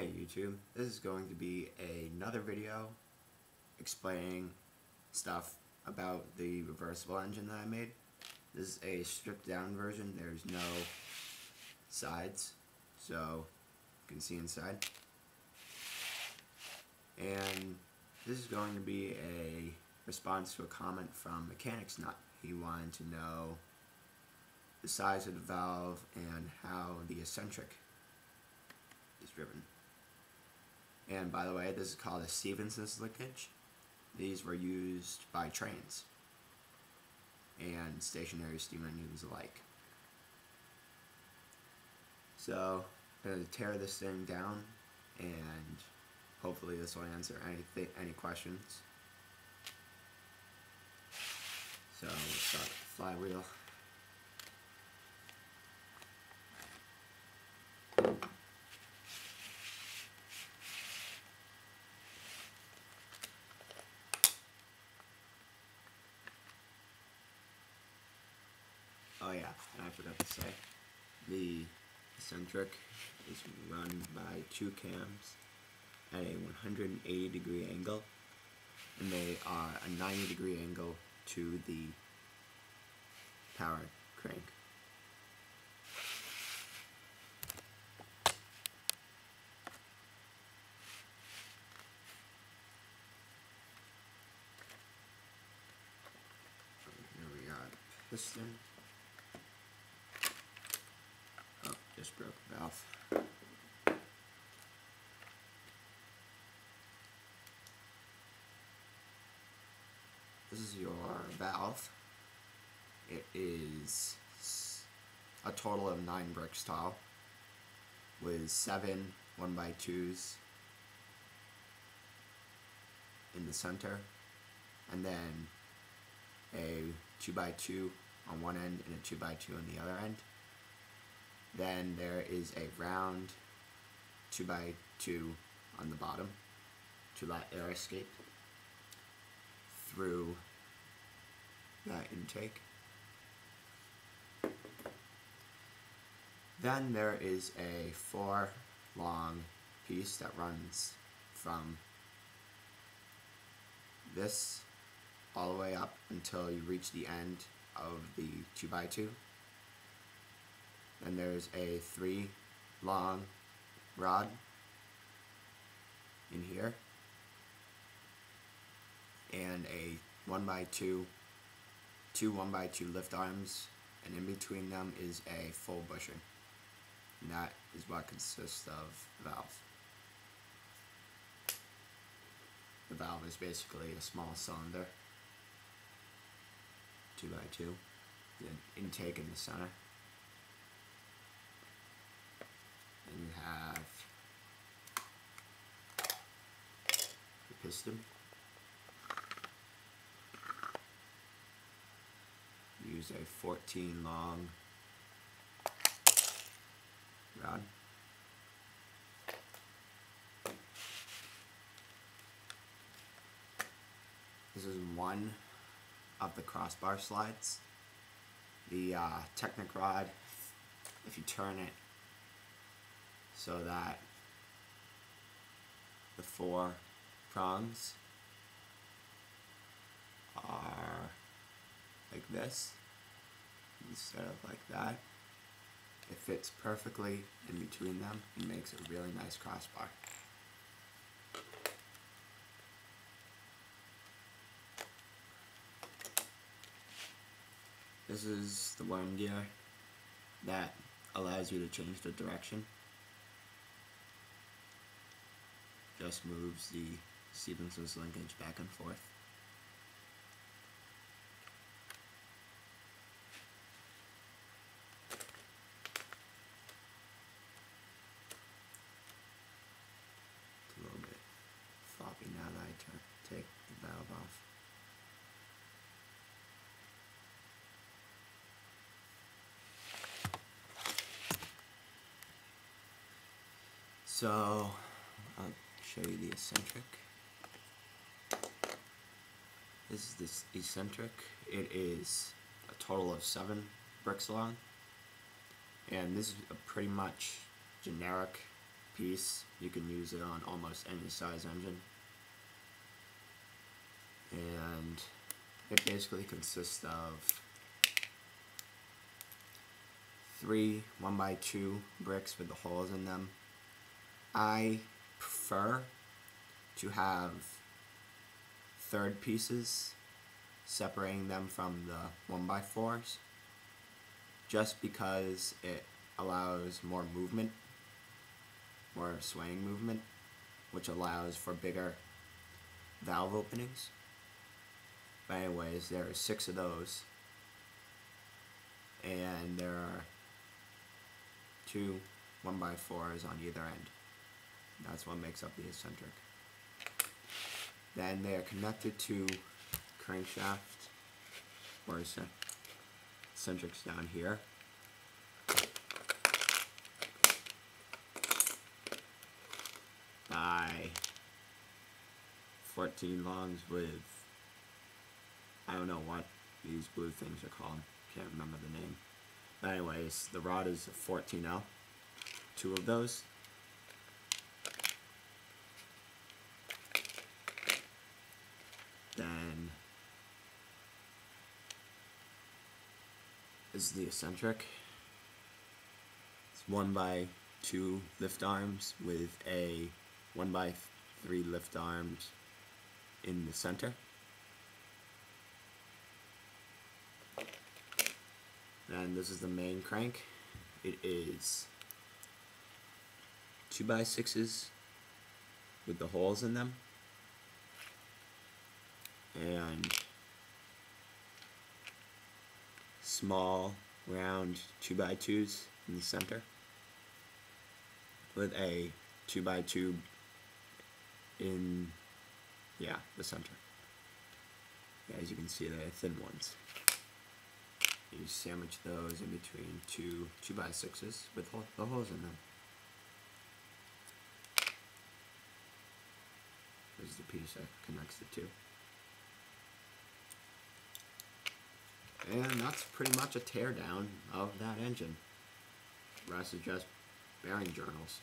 Hey YouTube, this is going to be another video explaining stuff about the reversible engine that I made. This is a stripped down version. There's no sides, so you can see inside. And this is going to be a response to a comment from Mechanics Nut. He wanted to know the size of the valve and how the eccentric is driven. And by the way, this is called a Stephenson's linkage. These were used by trains and stationary steam engines alike. So I'm going to tear this thing down, and hopefully this will answer any questions. So we'll start with the flywheel. Oh yeah, and I forgot to say, the eccentric is run by two cams at a 180 degree angle, and they are a 90 degree angle to the power crank. Here we got the piston. Just broke the valve. This is your valve. It is a total of 9 bricks tall with 7 1x2s in the center, and then a 2x2 on one end and a 2x2 on the other end. Then there is a round 2x2 on the bottom to let air escape through that intake. Then there is a 4 long piece that runs from this all the way up until you reach the end of the 2x2. And there's a 3 long rod in here, and a 1x2, two 1x2 lift arms, and in between them is a full bushing. And that is what consists of the valve. The valve is basically a small cylinder, 2x2, the intake in the center. And you have the piston. Use a 14 long rod. This is one of the crossbar slides. The Technic rod, if you turn it so that the 4 prongs are like this instead of like that, it fits perfectly in between them and makes a really nice crossbar. This is the worm gear that allows you to change the direction. Just moves the Stephenson's linkage back and forth. It's a little bit floppy now that I take the valve off. So I'll show you the eccentric. This is the eccentric. It is a total of 7 bricks long, and this is a pretty much generic piece. You can use it on almost any size engine. And it basically consists of 3 1x2 bricks with the holes in them. I prefer to have third pieces separating them from the 1x4s, just because it allows more movement, more swaying movement, which allows for bigger valve openings. But anyways, there are 6 of those, and there are 2 1x4s on either end. That's what makes up the eccentric. Then they are connected to crankshaft, or eccentrics down here. By 14 longs with, I don't know what these blue things are called, can't remember the name. But anyways, the rod is a 14L, 2 of those. Then is the eccentric. It's 1x2 lift arms with a 1x3 lift arms in the center. And this is the main crank. It is 2x6s with the holes in them, and small round 2x2s in the center with a 2x2 in the center. As you can see, they're thin ones. You sandwich those in between 2 2x6s with the holes in them. This is the piece that connects the two. And that's pretty much a teardown of that engine. The rest is just bearing journals.